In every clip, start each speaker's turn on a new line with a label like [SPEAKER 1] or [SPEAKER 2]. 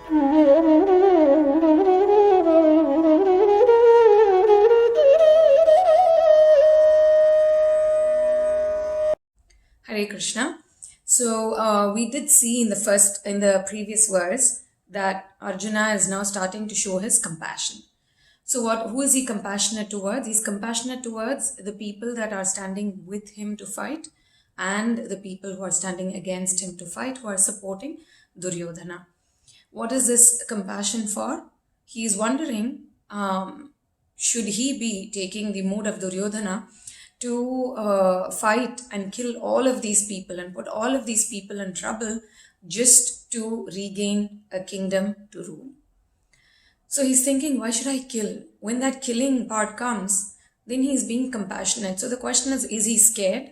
[SPEAKER 1] Hare Krishna. So we did see in the previous verse that Arjuna is now starting to show his compassion. So who is he compassionate towards? He's compassionate towards the people that are standing with him to fight and the people who are standing against him to fight, who are supporting Duryodhana. What is this compassion for? He is wondering, should he be taking the mood of Duryodhana to fight and kill all of these people and put all of these people in trouble just to regain a kingdom to rule? So he's thinking, why should I kill? When that killing part comes, then he's being compassionate. So the question is he scared?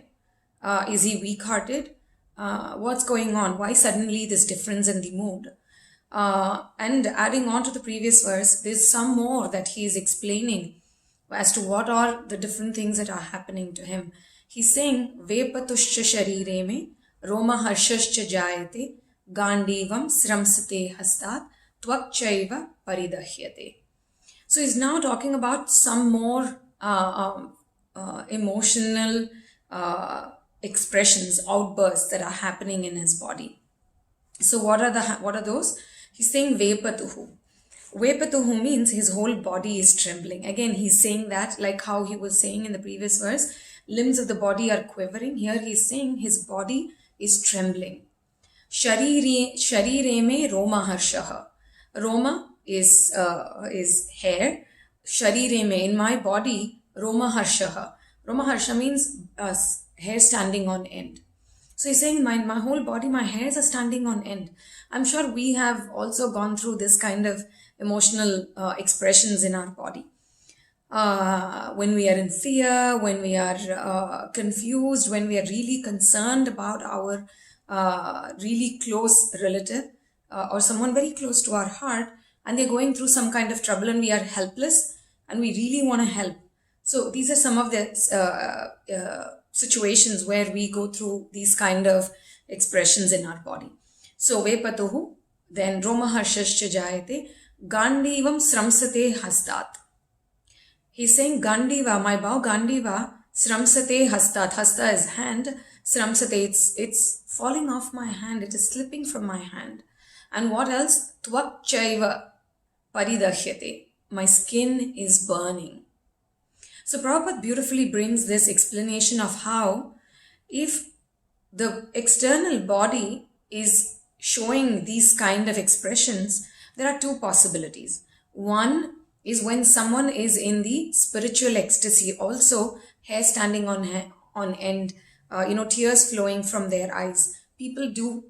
[SPEAKER 1] Is he weak-hearted? What's going on? Why suddenly this difference in the mood? And adding on to the previous verse, there's some more that he is explaining as to what are the different things that are happening to him. He's saying, Vepatuscha sharire me, Roma harshascha jayate, Gandivam sramsate hastat, Tvakchaiva paridahyate. So he's now talking about some more emotional expressions, outbursts that are happening in his body. So what are those? He's saying Vepatuhu. Vepatuhu means his whole body is trembling. Again, he's saying that like how he was saying in the previous verse, limbs of the body are quivering. Here he's saying his body is trembling. Sharire me Roma harshaha. Roma is hair. Sharire me, in my body, Roma harshaha. Roma harsha means hair standing on end. So he's saying my whole body, my hairs are standing on end. I'm sure we have also gone through this kind of emotional expressions in our body. When we are in fear, when we are confused, when we are really concerned about our really close relative or someone very close to our heart, and they're going through some kind of trouble and we are helpless and we really want to help. So these are some of the situations where we go through these kind of expressions in our body. So Vepatuhu, then Roma harshascha jayate, Gandivam sramsate hastat. He's saying Gandiva, my bow, Gandiva, sramsate hastat. Hasta is hand, sramsate, it's falling off my hand, it is slipping from my hand. And what else? Tvakchaiva paridahyate. My skin is burning. So Prabhupada beautifully brings this explanation of how if the external body is showing these kind of expressions, there are two possibilities. One is when someone is in the spiritual ecstasy, also hair standing on end, tears flowing from their eyes. People do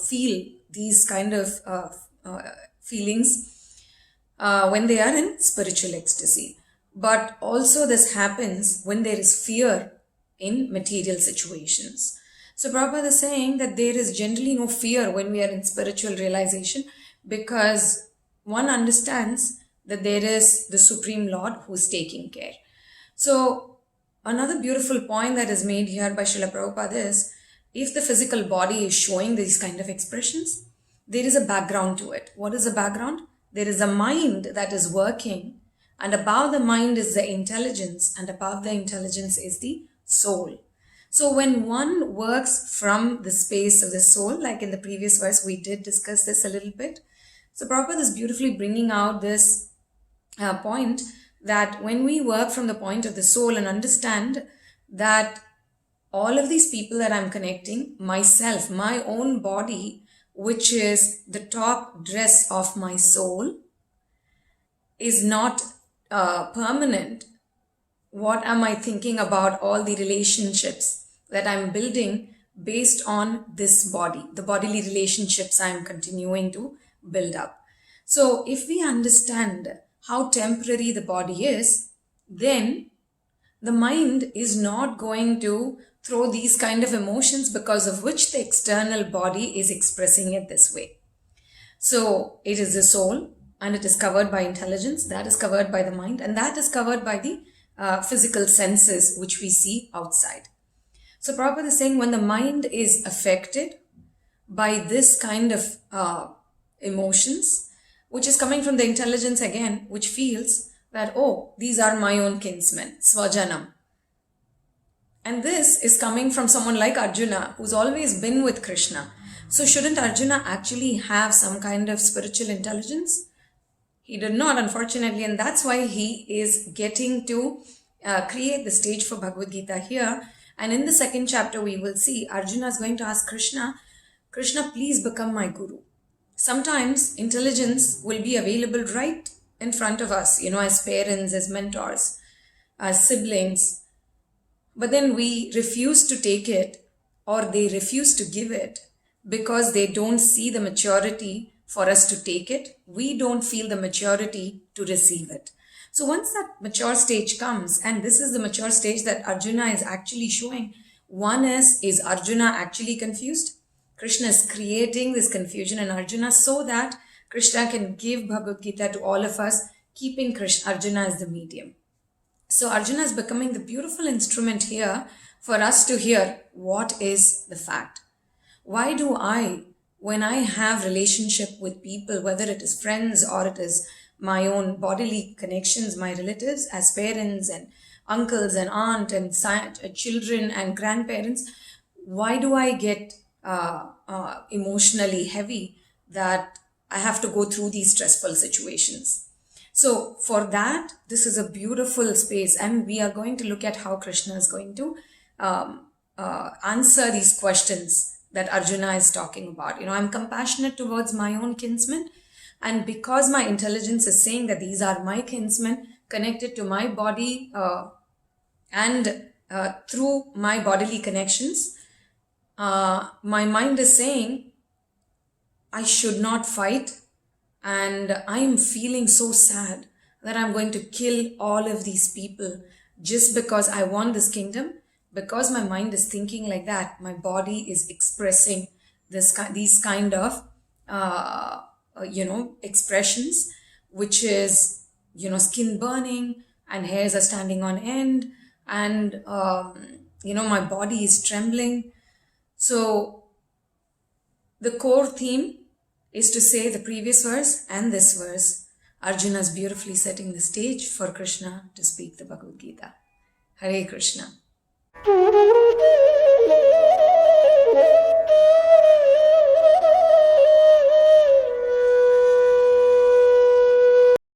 [SPEAKER 1] feel these kind of feelings when they are in spiritual ecstasy. But also this happens when there is fear in material situations. So Prabhupada is saying that there is generally no fear when we are in spiritual realization, because one understands that there is the Supreme Lord who is taking care. So another beautiful point that is made here by Srila Prabhupada is, if the physical body is showing these kind of expressions, there is a background to it. What is the background? There is a mind that is working, and above the mind is the intelligence, and above the intelligence is the soul. So when one works from the space of the soul, like in the previous verse, we did discuss this a little bit. So Prabhupada is beautifully bringing out this point that when we work from the point of the soul and understand that all of these people that I'm connecting, myself, my own body, which is the top dress of my soul, is not permanent. What am I thinking about all the relationships that I'm building based on this body, the bodily relationships I'm continuing to build up? So if we understand how temporary the body is, then the mind is not going to throw these kind of emotions because of which the external body is expressing it this way. So it is the soul, and it is covered by intelligence, that is covered by the mind, and that is covered by the physical senses which we see outside. So Prabhupada is saying when the mind is affected by this kind of emotions, which is coming from the intelligence again, which feels that, oh, these are my own kinsmen, swajanam. And this is coming from someone like Arjuna, who's always been with Krishna. So shouldn't Arjuna actually have some kind of spiritual intelligence? He did not, unfortunately, and that's why he is getting to create the stage for Bhagavad Gita here. And in the second chapter, we will see Arjuna is going to ask Krishna, Krishna, please become my guru. Sometimes intelligence will be available right in front of us, as parents, as mentors, as siblings. But then we refuse to take it, or they refuse to give it because they don't see the maturity for us to take it. We don't feel the maturity to receive it. So once that mature stage comes, and this is the mature stage that Arjuna is actually showing, one is Arjuna actually confused? Krishna is creating this confusion in Arjuna so that Krishna can give Bhagavad Gita to all of us, keeping Arjuna as the medium. So Arjuna is becoming the beautiful instrument here for us to hear what is the fact. Why do I, when I have relationship with people, whether it is friends or it is my own bodily connections, my relatives as parents and uncles and aunt and children and grandparents, why do I get emotionally heavy that I have to go through these stressful situations? So for that, this is a beautiful space, and we are going to look at how Krishna is going to answer these questions that Arjuna is talking about. I'm compassionate towards my own kinsmen, and because my intelligence is saying that these are my kinsmen connected to my body and through my bodily connections, my mind is saying I should not fight, and I am feeling so sad that I'm going to kill all of these people just because I want this kingdom. Because my mind is thinking like that, my body is expressing these kind of expressions, which is skin burning and hairs are standing on end, and my body is trembling. So the core theme is to say the previous verse and this verse. Arjuna is beautifully setting the stage for Krishna to speak the Bhagavad Gita. Hare Krishna.